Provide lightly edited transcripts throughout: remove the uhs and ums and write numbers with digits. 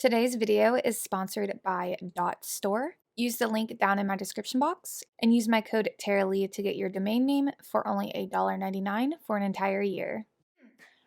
Today's video is sponsored by .store. Use the link down in my description box and use my code TaraLee to get your domain name for only $1.99 for an entire year.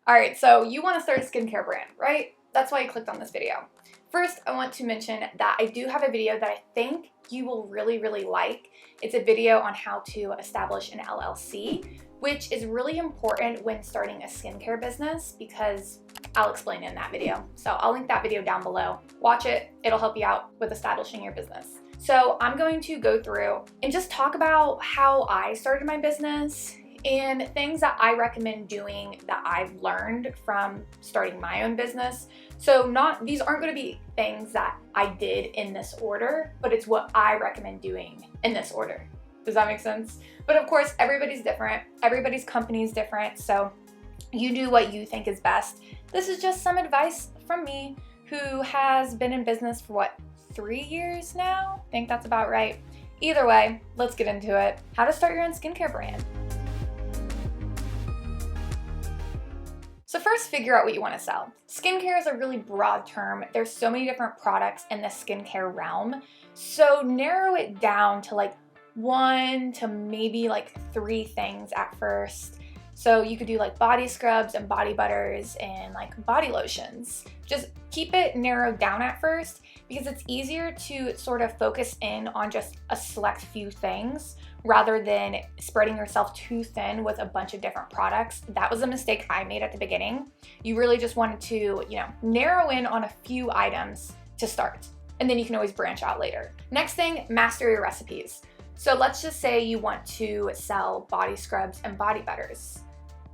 Alright, so you want to start a skincare brand, right? That's why you clicked on this video. First, I want to mention that I do have a video that I think you will really like. It's a video on how to establish an LLC, which is really important when starting a skincare business because I'll explain in that video. So I'll link that video down below. Watch it, it'll help you out with establishing your business. So I'm going to go through and just talk about how I started my business and things that I recommend doing that I've learned from starting my own business. So these aren't going to be things that I did in this order, but it's what I recommend doing in this order. Does that make sense? But of course, everybody's different. Everybody's company is different. So you do what you think is best. This is just some advice from me who has been in business for 3 years now? I think that's about right. Either way, let's get into it. How to start your own skincare brand. So first, figure out what you want to sell. Skincare is a really broad term. There's so many different products in the skincare realm. So narrow it down to one to maybe 3 things at first. So you could do body scrubs and body butters and body lotions. Just keep it narrowed down at first because it's easier to sort of focus in on just a select few things rather than spreading yourself too thin with a bunch of different products. That was a mistake I made at the beginning. You really just wanted to, narrow in on a few items to start, and then you can always branch out later. Next thing, master your recipes. So let's just say you want to sell body scrubs and body butters.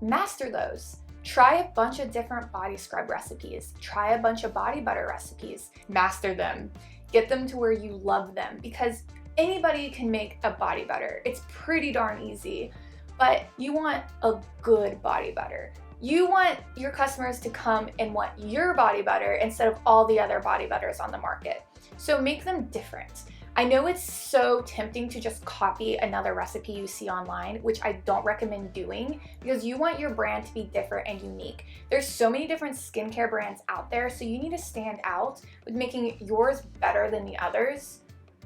Master those. Try a bunch of different body scrub recipes. Try a bunch of body butter recipes. Master them. Get them to where you love them because anybody can make a body butter. It's pretty darn easy, but you want a good body butter. You want your customers to come and want your body butter instead of all the other body butters on the market. So make them different. I know it's so tempting to just copy another recipe you see online, which I don't recommend doing because you want your brand to be different and unique. There's so many different skincare brands out there, so you need to stand out with making yours better than the others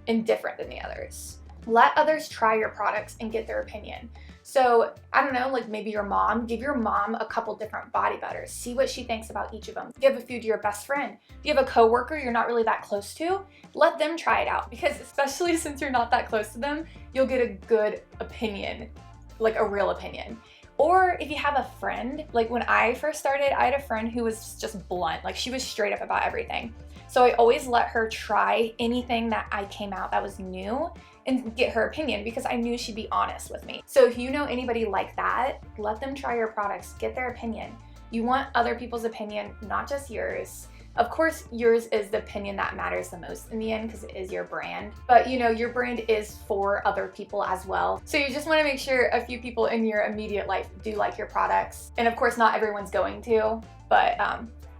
and different than the others. Let others try your products and get their opinion. So I don't know, maybe your mom, give your mom a couple different body butters. See what she thinks about each of them. Give a few to your best friend. If you have a coworker you're not really that close to, let them try it out because especially since you're not that close to them, you'll get a good opinion, a real opinion. Or if you have a friend, when I first started, I had a friend who was just blunt. She was straight up about everything. So I always let her try anything that I came out that was new and get her opinion because I knew she'd be honest with me. So if you know anybody like that, let them try your products, get their opinion. You want other people's opinion, not just yours. Of course, yours is the opinion that matters the most in the end because it is your brand. But your brand is for other people as well. So you just want to make sure a few people in your immediate life do like your products. And of course, not everyone's going to, but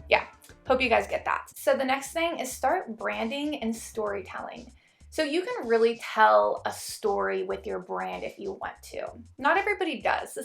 yeah, hope you guys get that. So the next thing is start branding and storytelling. So you can really tell a story with your brand if you want to. Not everybody does.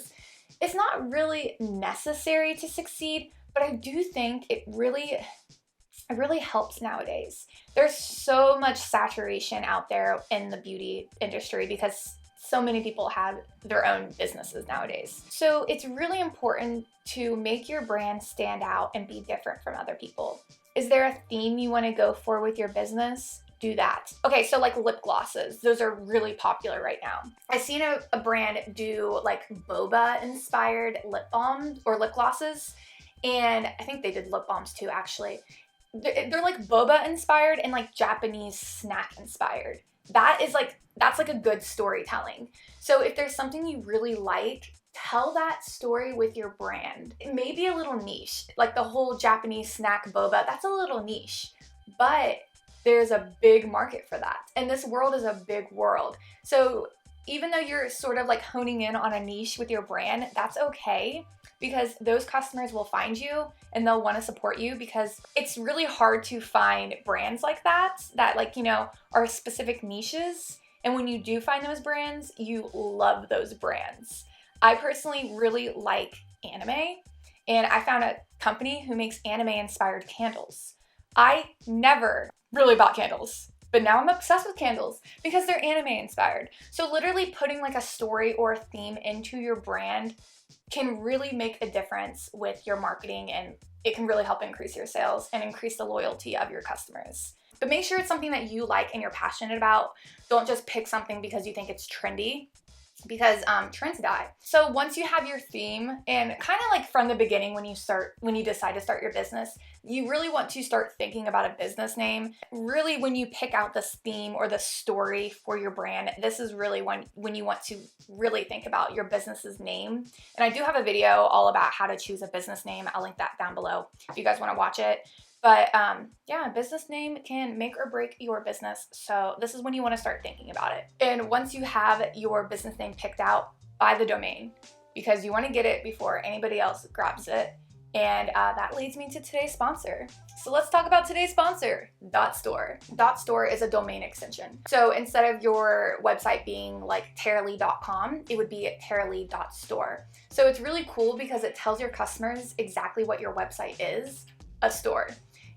It's not really necessary to succeed, but I do think it really helps nowadays. There's so much saturation out there in the beauty industry because so many people have their own businesses nowadays. So it's really important to make your brand stand out and be different from other people. Is there a theme you want to go for with your business? Do that. Okay, so lip glosses, those are really popular right now. I've seen a brand do boba inspired lip balm or lip glosses, and I think they did lip balms too actually. They're boba inspired and Japanese snack inspired. That's a good storytelling. So if there's something you really like, tell that story with your brand. It may be a little niche, the whole Japanese snack boba, that's a little niche, but there's a big market for that. And this world is a big world. So even though you're sort of honing in on a niche with your brand, that's okay because those customers will find you and they'll want to support you because it's really hard to find brands like that are specific niches. And when you do find those brands, you love those brands. I personally really like anime, and I found a company who makes anime inspired candles. I never really bought candles, but now I'm obsessed with candles because they're anime inspired. So literally putting like a story or a theme into your brand can really make a difference with your marketing, and it can really help increase your sales and increase the loyalty of your customers. But make sure it's something that you like and you're passionate about. Don't just pick something because you think it's trendy, because trends die. So once you have your theme, and kind of like from the beginning when you decide to start your business, you really want to start thinking about a business name. Really, when you pick out this theme or the story for your brand, this is really when you want to really think about your business's name. And I do have a video all about how to choose a business name. I'll link that down below if you guys want to watch it. But yeah, a business name can make or break your business. So this is when you want to start thinking about it. And once you have your business name picked out, buy the domain, because you want to get it before anybody else grabs it. And that leads me to today's sponsor. So let's talk about today's sponsor, .store. .store is a domain extension. So instead of your website being like TaraLee.com, it would be TaraLee.Store. So it's really cool because it tells your customers exactly what your website is, a store.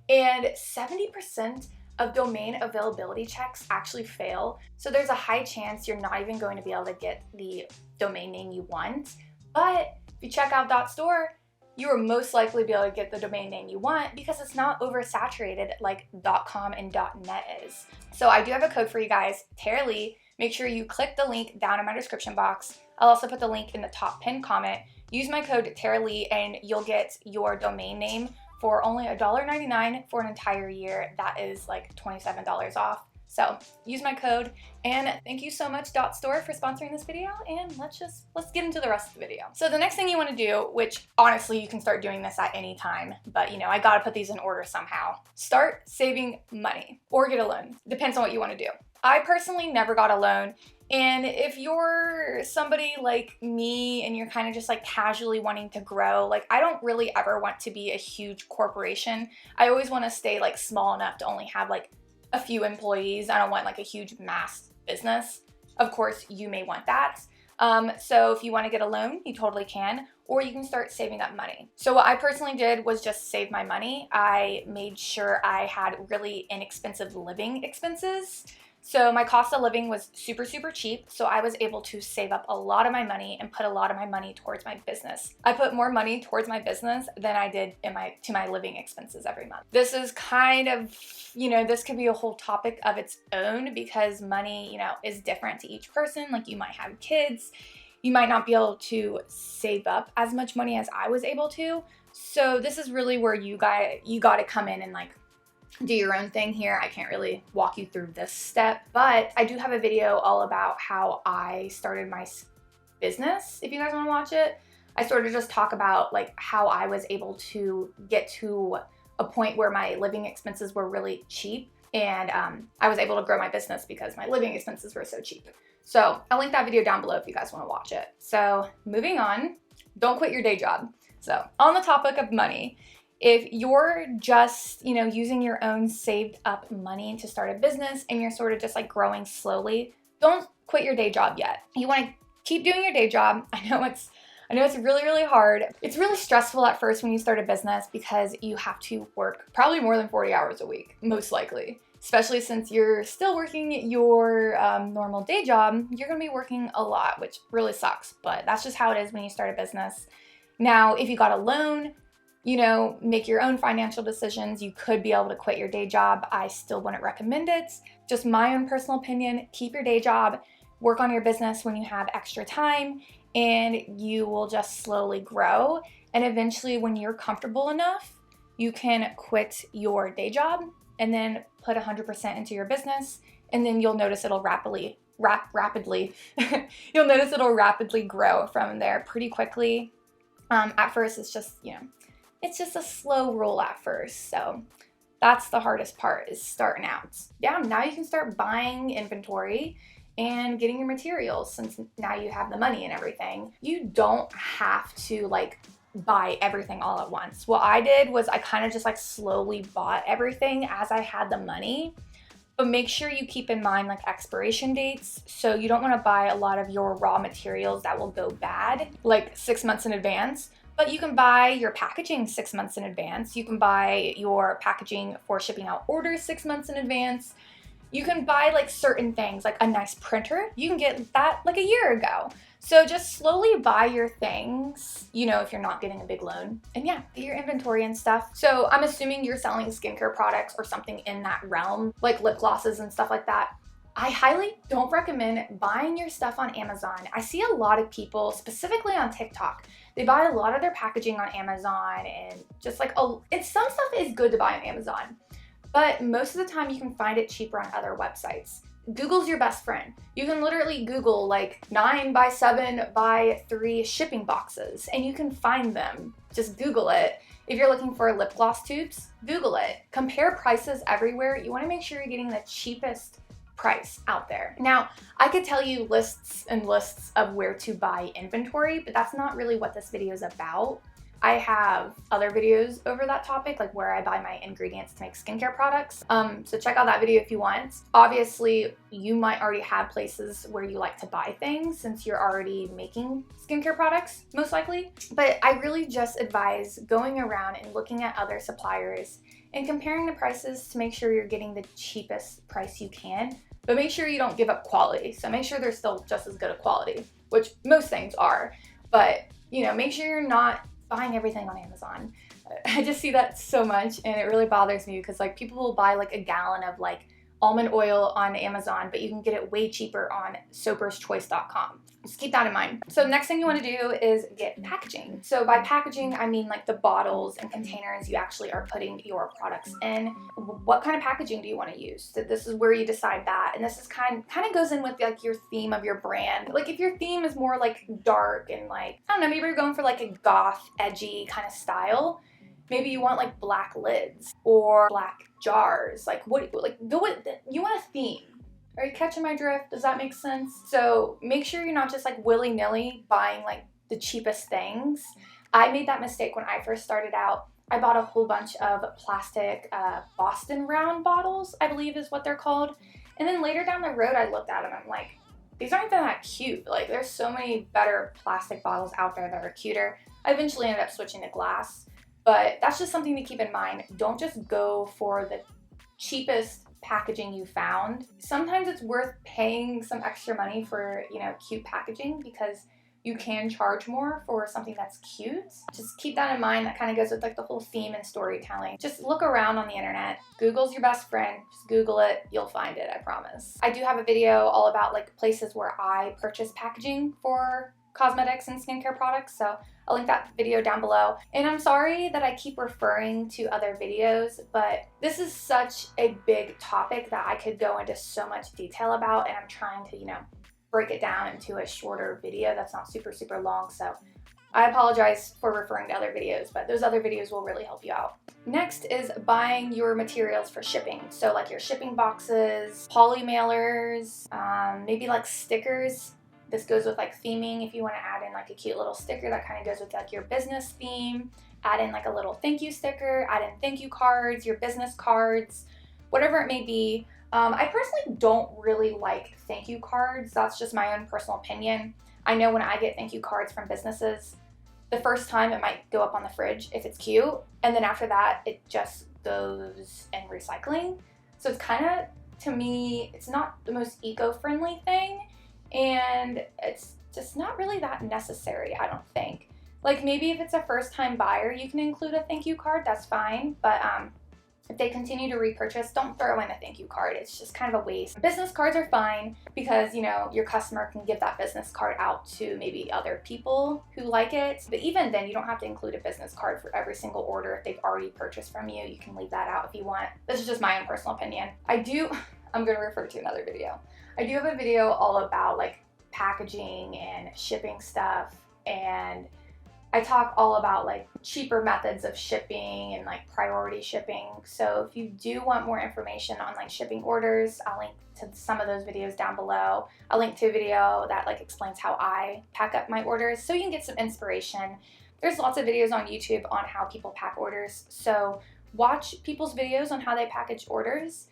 And 70% of domain availability checks actually fail. So there's a high chance you're not even going to be able to get the domain name you want. But if you check out .store, you will most likely be able to get the domain name you want because it's not oversaturated like .com and .net is. So I do have a code for you guys, TaraLee. Make sure you click the link down in my description box. I'll also put the link in the top pinned comment. Use my code TaraLee and you'll get your domain name for only $1.99 for an entire year. That is like $27 off. So use my code, and thank you so much .store for sponsoring this video, and let's get into the rest of the video. So the next thing you want to do, which honestly you can start doing this at any time, but you know, I gotta put these in order somehow. Start saving money or get a loan. Depends on what you want to do. I personally never got a loan. And if you're somebody like me and you're kind of just like casually wanting to grow, like I don't really ever want to be a huge corporation. I always want to stay like small enough to only have like a few employees. I don't want like a huge mass business. Of course, you may want that. So if you want to get a loan, you totally can, or you can start saving up money. So what I personally did was just save my money. I made sure I had really inexpensive living expenses. So my cost of living was super, super cheap. So I was able to save up a lot of my money and put a lot of my money towards my business. I put more money towards my business than I did to my living expenses every month. This is kind of, you know, this could be a whole topic of its own because money, you know, is different to each person. Like you might have kids, you might not be able to save up as much money as I was able to. So this is really where you got to come in and like do your own thing here. I can't really walk you through this step, but I do have a video all about how I started my business. If you guys want to watch it, I sort of just talk about like how I was able to get to a point where my living expenses were really cheap, and I was able to grow my business because my living expenses were so cheap. So I'll link that video down below if you guys want to watch it. So moving on, don't quit your day job. So on the topic of money, if you're just, you know, using your own saved up money to start a business and you're sort of just like growing slowly, don't quit your day job yet. You want to keep doing your day job. I know it's really, really hard. It's really stressful at first when you start a business because you have to work probably more than 40 hours a week, most likely. Especially since you're still working your normal day job, you're gonna be working a lot, which really sucks, but that's just how it is when you start a business. Now, if you got a loan, you know, make your own financial decisions. You could be able to quit your day job. I still wouldn't recommend it. Just my own personal opinion, keep your day job, work on your business when you have extra time, and you will just slowly grow. And eventually when you're comfortable enough, you can quit your day job and then put 100% into your business. And then you'll notice it'll rapidly you'll notice it'll rapidly grow from there pretty quickly. At first, it's just, you know, it's just a slow roll at first. So that's the hardest part, is starting out. Yeah, now you can start buying inventory and getting your materials since now you have the money and everything. You don't have to like buy everything all at once. What I did was I kind of just like slowly bought everything as I had the money. But make sure you keep in mind like expiration dates. So you don't want to buy a lot of your raw materials that will go bad like 6 months in advance. But you can buy your packaging 6 months in advance. You can buy your packaging for shipping out orders 6 months in advance. You can buy like certain things, like a nice printer. You can get that like a year ago. So just slowly buy your things, you know, if you're not getting a big loan. And yeah, get your inventory and stuff. So I'm assuming you're selling skincare products or something in that realm, like lip glosses and stuff like that. I highly don't recommend buying your stuff on Amazon. I see a lot of people, specifically on TikTok, they buy a lot of their packaging on Amazon, and just like, some stuff is good to buy on Amazon, but most of the time you can find it cheaper on other websites. Google's your best friend. You can literally Google like 9x7x3 shipping boxes and you can find them. Just Google it. If you're looking for lip gloss tubes, Google it. Compare prices everywhere. You want to make sure you're getting the cheapest price out there. Now, I could tell you lists and lists of where to buy inventory, but that's not really what this video is about. I have other videos over that topic, like where I buy my ingredients to make skincare products. So check out that video if you want. Obviously, you might already have places where you like to buy things since you're already making skincare products, most likely. But I really just advise going around and looking at other suppliers and comparing the prices to make sure you're getting the cheapest price you can. But make sure you don't give up quality. So make sure they're still just as good a quality, which most things are. But, you know, make sure you're not buying everything on Amazon. I just see that so much and it really bothers me because like people will buy like a gallon of like almond oil on Amazon, but you can get it way cheaper on soaperschoice.com. Just keep that in mind. So next thing you want to do is get packaging. So by packaging, I mean like the bottles and containers you actually are putting your products in. What kind of packaging do you want to use? So this is where you decide that. And this is kind of goes in with like your theme of your brand. Like if your theme is more like dark and like, I don't know, maybe you're going for like a goth, edgy kind of style. Maybe you want like black lids or black jars. Like you want a theme. Are you catching my drift? Does that make sense? So make sure you're not just like willy-nilly buying like the cheapest things. I made that mistake when I first started out. I bought a whole bunch of plastic Boston round bottles, I believe is what they're called. And then later down the road, I looked at them and I'm like, these aren't even that cute. Like there's so many better plastic bottles out there that are cuter. I eventually ended up switching to glass, but that's just something to keep in mind. Don't just go for the cheapest packaging you found. Sometimes it's worth paying some extra money for, you know, cute packaging because you can charge more for something that's cute. Just keep that in mind. That kind of goes with like the whole theme and storytelling. Just look around on the internet. Google's your best friend. Just Google it. You'll find it, I promise. I do have a video all about like places where I purchase packaging for cosmetics and skincare products, so I'll link that video down below. And I'm sorry that I keep referring to other videos, but this is such a big topic that I could go into so much detail about, and I'm trying to, you know, break it down into a shorter video that's not super long. So I apologize for referring to other videos, but those other videos will really help you out. Next is buying your materials for shipping. So like your shipping boxes, poly mailers, maybe like stickers. This goes with like theming. If you want to add in like a cute little sticker that kind of goes with like your business theme, add in like a little thank you sticker, add in thank you cards, your business cards, whatever it may be. I personally don't really like thank you cards. That's just my own personal opinion. I know when I get thank you cards from businesses, the first time it might go up on the fridge if it's cute, and then after that it just goes in recycling. So it's kind of, to me, it's not the most eco-friendly thing. And it's just not really that necessary, I don't think. Like maybe if it's a first time buyer, you can include a thank you card, that's fine. But if they continue to repurchase, don't throw in a thank you card. It's just kind of a waste. Business cards are fine because, you know, your customer can give that business card out to maybe other people who like it. But even then, you don't have to include a business card for every single order. If they've already purchased from you, you can leave that out if you want. This is just my own personal opinion. I'm going to refer to another video. I do have a video all about like packaging and shipping stuff, and I talk all about like cheaper methods of shipping and like priority shipping. So if you do want more information on like shipping orders, I'll link to some of those videos down below. I'll link to a video that like explains how I pack up my orders so you can get some inspiration. There's lots of videos on YouTube on how people pack orders. So watch people's videos on how they package orders.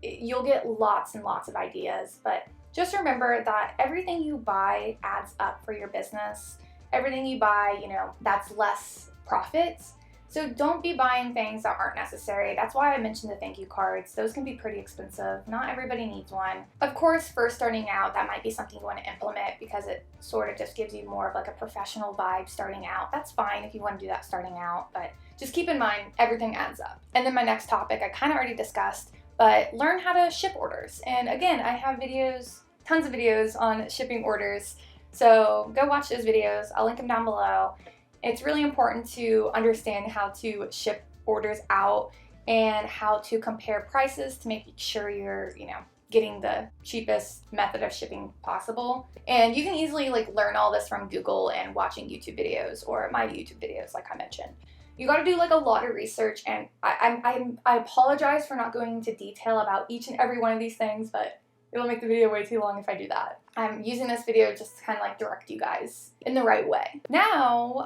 You'll get lots and lots of ideas, but just remember that everything you buy adds up for your business. everything you buy, you know, that's less profits. So don't be buying things that aren't necessary. That's why I mentioned the thank you cards. Those can be pretty expensive. Not everybody needs one. Of course, first starting out, that might be something you want to implement because it sort of just gives you more of like a professional vibe starting out. That's fine if you want to do that starting out, but just keep in mind everything adds up. And then my next topic I kind of already discussed, but learn how to ship orders. And again, I have videos, tons of videos on shipping orders. So go watch those videos. I'll link them down below. It's really important to understand how to ship orders out and how to compare prices to make sure you're, you know, getting the cheapest method of shipping possible. And you can easily like learn all this from Google and watching YouTube videos or my YouTube videos like I mentioned. You got to do like a lot of research, and I apologize for not going into detail about each and every one of these things, but it will make the video way too long if I do that. I'm using this video just to kind of like direct you guys in the right way. Now,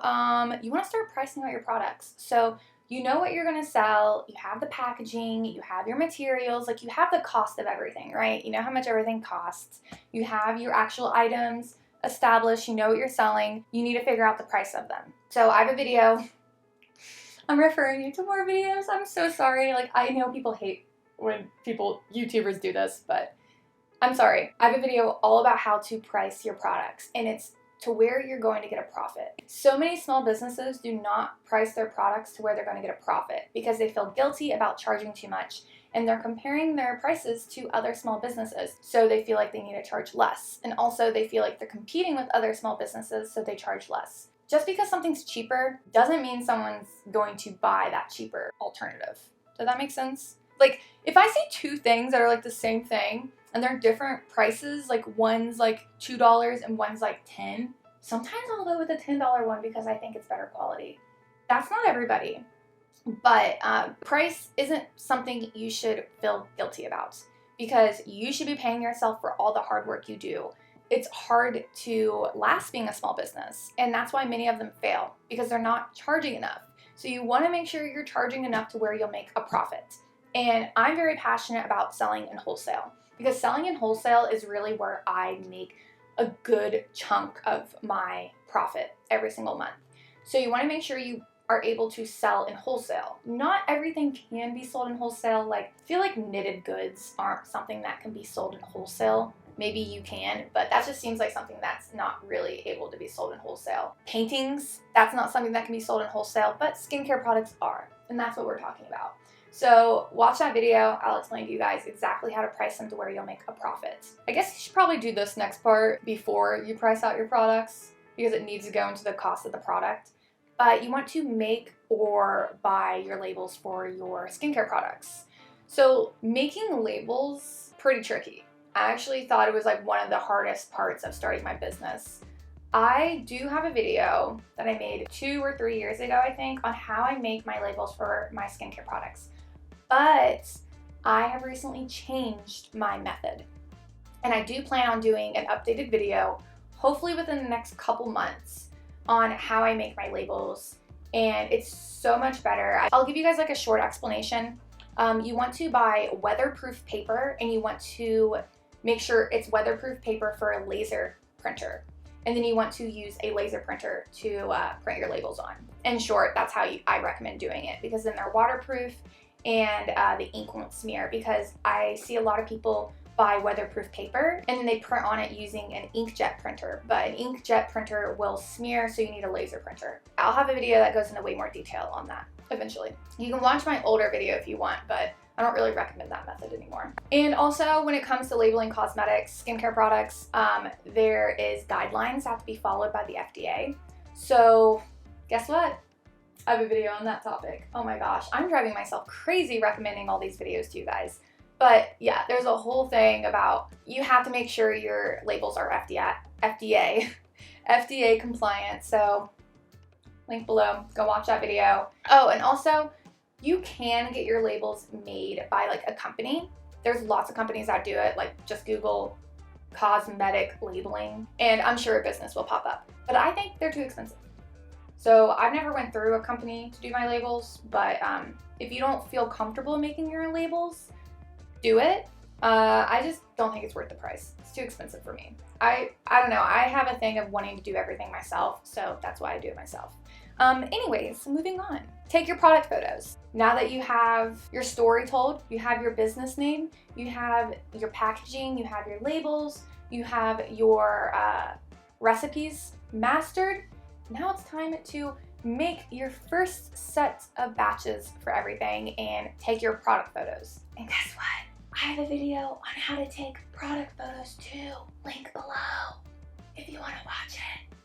you want to start pricing out your products. So you know what you're going to sell, you have the packaging, you have your materials, like you have the cost of everything, right? You know how much everything costs. You have your actual items established, you know what you're selling, you need to figure out the price of them. So I have a video. I'm referring you to more videos. I'm so sorry. Like, I know people hate when YouTubers do this, but I'm sorry. I have a video all about how to price your products, and it's to where you're going to get a profit. So many small businesses do not price their products to where they're going to get a profit because they feel guilty about charging too much, and they're comparing their prices to other small businesses, so they feel like they need to charge less. And also they feel like they're competing with other small businesses, so they charge less. Just because something's cheaper doesn't mean someone's going to buy that cheaper alternative. Does that make sense? Like, if I see two things that are like the same thing and they're different prices, like one's like $2 and one's like $10, sometimes I'll go with the $10 one because I think it's better quality. That's not everybody, but price isn't something you should feel guilty about because you should be paying yourself for all the hard work you do. It's hard to last being a small business, and that's why many of them fail, because they're not charging enough. So you want to make sure you're charging enough to where you'll make a profit. And I'm very passionate about selling in wholesale, because selling in wholesale is really where I make a good chunk of my profit every single month. So you want to make sure you are able to sell in wholesale. Not everything can be sold in wholesale. Like, I feel like knitted goods aren't something that can be sold in wholesale. Maybe you can, but that just seems like something that's not really able to be sold in wholesale. Paintings, that's not something that can be sold in wholesale, but skincare products are, and that's what we're talking about. So watch that video. I'll explain to you guys exactly how to price them to where you'll make a profit. I guess you should probably do this next part before you price out your products because it needs to go into the cost of the product. But you want to make or buy your labels for your skincare products. So making labels, pretty tricky. I actually thought it was like one of the hardest parts of starting my business. I do have a video that I made 2 or 3 years ago, I think, on how I make my labels for my skincare products. But I have recently changed my method. And I do plan on doing an updated video, hopefully within the next couple months, on how I make my labels. And it's so much better. I'll give you guys like a short explanation. You want to buy weatherproof paper, and you want to make sure it's weatherproof paper for a laser printer. And then you want to use a laser printer to print your labels on. In short, that's how I recommend doing it, because then they're waterproof and the ink won't smear, because I see a lot of people buy weatherproof paper and then they print on it using an inkjet printer, but an inkjet printer will smear, so you need a laser printer. I'll have a video that goes into way more detail on that eventually. You can watch my older video if you want, but I don't really recommend that method anymore. And also, when it comes to labeling cosmetics, skincare products, there is guidelines that have to be followed by the FDA. So guess what? I have a video on that topic. Oh my gosh, I'm driving myself crazy recommending all these videos to you guys. But yeah, there's a whole thing about you have to make sure your labels are FDA compliant. So link below, go watch that video. Oh, and also, you can get your labels made by like a company. There's lots of companies that do it, like just Google cosmetic labeling, and I'm sure a business will pop up. But I think they're too expensive. So I've never went through a company to do my labels, but if you don't feel comfortable making your labels, do it. I just don't think it's worth the price. It's too expensive for me. I don't know. I have a thing of wanting to do everything myself, so that's why I do it myself. Anyways, moving on. Take your product photos. Now that you have your story told, you have your business name, you have your packaging, you have your labels, you have your recipes mastered, now it's time to make your first set of batches for everything and take your product photos. And guess what? I have a video on how to take product photos too. Link below if you want to watch it.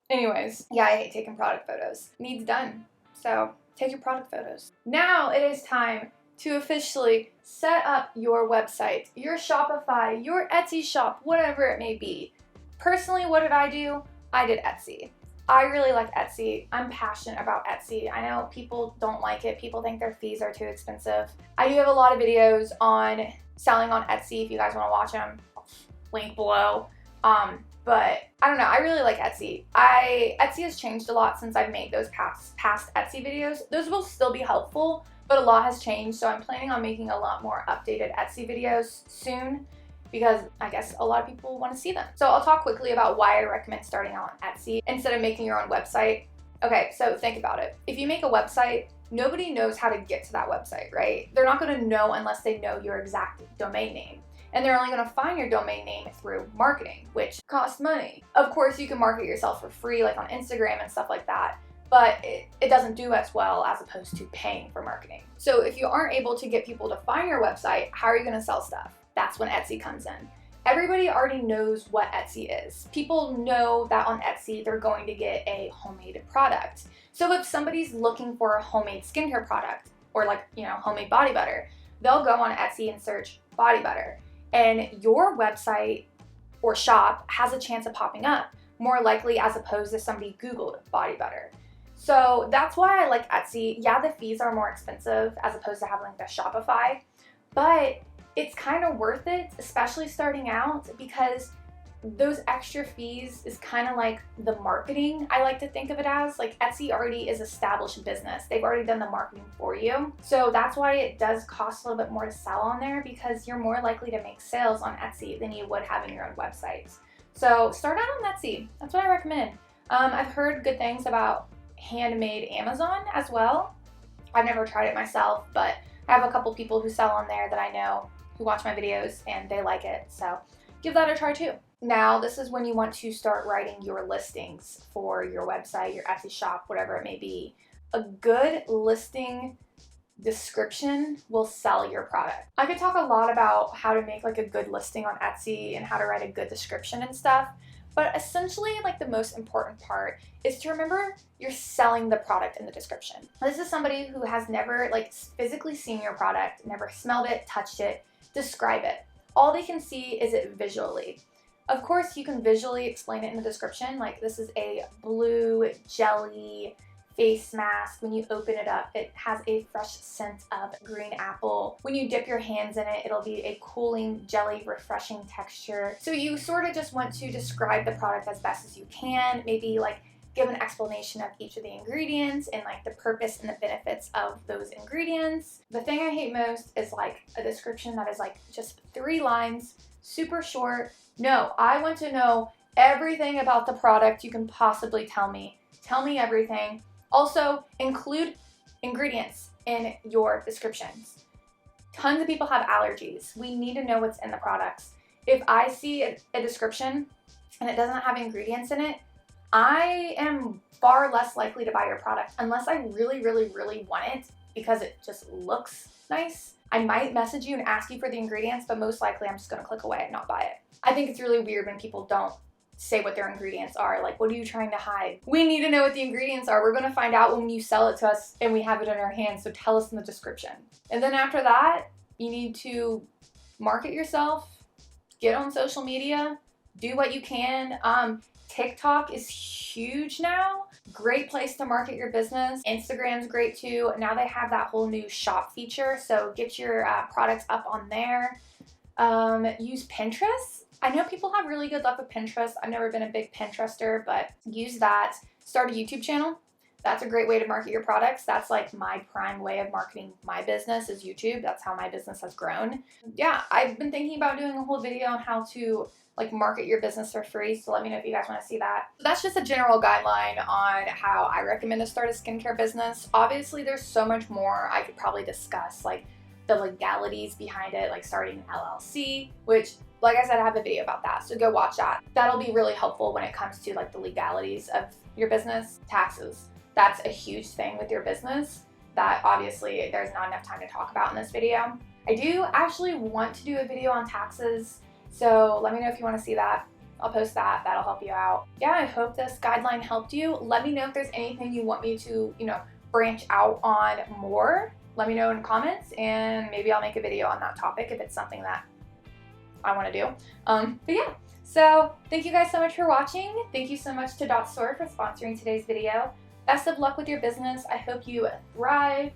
Anyways, yeah, I hate taking product photos. Needs done. So take your product photos. Now it is time to officially set up your website, your Shopify, your Etsy shop, whatever it may be. Personally, what did I do? I did Etsy. I really like Etsy. I'm passionate about Etsy. I know people don't like it. People think their fees are too expensive. I do have a lot of videos on selling on Etsy if you guys want to watch them. Link below. But I don't know, I really like Etsy. Etsy has changed a lot since I've made those past Etsy videos. Those will still be helpful, but a lot has changed, so I'm planning on making a lot more updated Etsy videos soon because I guess a lot of people want to see them. So I'll talk quickly about why I recommend starting out on Etsy instead of making your own website. Okay, so think about it. If you make a website, nobody knows how to get to that website, right? They're not going to know unless they know your exact domain name. And they're only going to find your domain name through marketing, which costs money. Of course, you can market yourself for free, like on Instagram and stuff like that, but it doesn't do as well as opposed to paying for marketing. So if you aren't able to get people to find your website, how are you going to sell stuff? That's when Etsy comes in. Everybody already knows what Etsy is. People know that on Etsy, they're going to get a homemade product. So if somebody's looking for a homemade skincare product or like, homemade body butter, they'll go on Etsy and search body butter. And your website or shop has a chance of popping up more likely as opposed to somebody Googled body butter. So that's why I like Etsy. Yeah, the fees are more expensive as opposed to having the Shopify, but it's kind of worth it, especially starting out, because those extra fees is kind of like the marketing, I like to think of it as. Like Etsy already is established business. They've already done the marketing for you. So that's why it does cost a little bit more to sell on there, because you're more likely to make sales on Etsy than you would have in your own website. So start out on Etsy. That's what I recommend. I've heard good things about handmade Amazon as well. I've never tried it myself, but I have a couple people who sell on there that I know who watch my videos and they like it. So give that a try too. Now, this is when you want to start writing your listings for your website, your Etsy shop, whatever it may be. A good listing description will sell your product. I could talk a lot about how to make like a good listing on Etsy and how to write a good description and stuff, but essentially like the most important part is to remember you're selling the product in the description. This is somebody who has never like physically seen your product, never smelled it, touched it. Describe it. All they can see is it visually. Of course, you can visually explain it in the description, like this is a blue jelly face mask. When you open it up, it has a fresh scent of green apple. When you dip your hands in it, it'll be a cooling, jelly, refreshing texture. So you sort of just want to describe the product as best as you can, maybe like give an explanation of each of the ingredients and like the purpose and the benefits of those ingredients. The thing I hate most is like a description that is like just 3 lines, super short. No, I want to know everything about the product you can possibly tell me. Tell me everything. Also, include ingredients in your descriptions. Tons of people have allergies. We need to know what's in the products. If I see a description and it doesn't have ingredients in it, I am far less likely to buy your product unless I really, really, really want it because it just looks nice. I might message you and ask you for the ingredients, but most likely I'm just gonna click away and not buy it. I think it's really weird when people don't say what their ingredients are. Like, what are you trying to hide? We need to know what the ingredients are. We're gonna find out when you sell it to us and we have it in our hands, so tell us in the description. And then after that, you need to market yourself, get on social media, do what you can. TikTok is huge now. Great place to market your business. Instagram's great too. Now they have that whole new shop feature, so get your products up on there. Use Pinterest. I know people have really good luck with Pinterest. I've never been a big Pinterester, but use that. Start a YouTube channel. That's a great way to market your products. That's like my prime way of marketing my business is YouTube. That's how my business has grown. Yeah, I've been thinking about doing a whole video on how to like market your business for free. So let me know if you guys want to see that. So that's just a general guideline on how I recommend to start a skincare business. Obviously, there's so much more I could probably discuss, like the legalities behind it, like starting an LLC, which, like I said, I have a video about that. So go watch that. That'll be really helpful when it comes to like the legalities of your business. Taxes. That's a huge thing with your business that obviously there's not enough time to talk about in this video. I do actually want to do a video on taxes, so let me know if you want to see that. I'll post that. That'll help you out. Yeah, I hope this guideline helped you. Let me know if there's anything you want me to, branch out on more. Let me know in the comments, and maybe I'll make a video on that topic if it's something that I want to do. But yeah, so thank you guys so much for watching. Thank you so much to LettsBlend for sponsoring today's video. Best of luck with your business. I hope you thrive.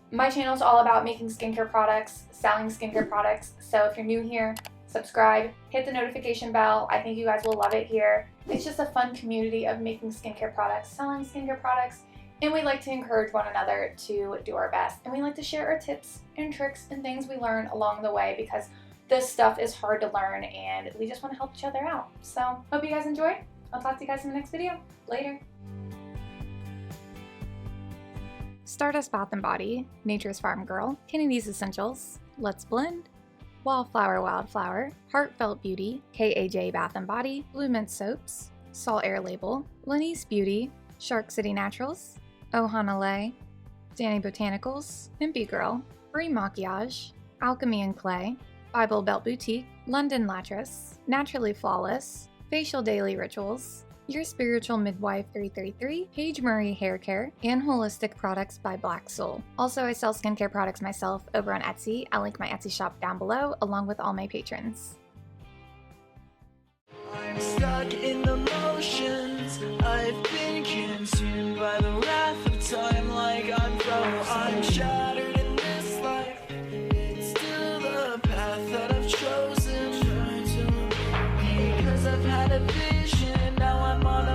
My channel is all about making skincare products, selling skincare products. So if you're new here, subscribe, hit the notification bell. I think you guys will love it here. It's just a fun community of making skincare products, selling skincare products, and we like to encourage one another to do our best. And we like to share our tips and tricks and things we learn along the way, because this stuff is hard to learn and we just want to help each other out. So hope you guys enjoyed. I'll talk to you guys in the next video. Later. Stardust Bath & Body, Nature's Farm Girl, Kennedy's Essentials, LettsBlend, Wildflower, Heartfelt Beauty, KAJ Bath & Body, Blue Mint Soaps, Sol Air Label, Lenny's Beauty, Shark City Naturals, Ohana Lay, Danny Botanicals, Pimpy Girl, Brie Maquillage, Alchemy and Clay, Bible Belt Boutique, London Latris, Naturally Flawless, Facial Daily Rituals, Your Spiritual Midwife 333, Paige Murray Hair Care, and Holistic Products by Black Soul. Also, I sell skincare products myself over on Etsy. I'll link my Etsy shop down below, along with all my patrons. I'm stuck in the motions. I've been consumed by the wrath of time, like I'm frozen. I'm shattered in this life. It's still the path that I've chosen. Because I've had a vision, now I'm on a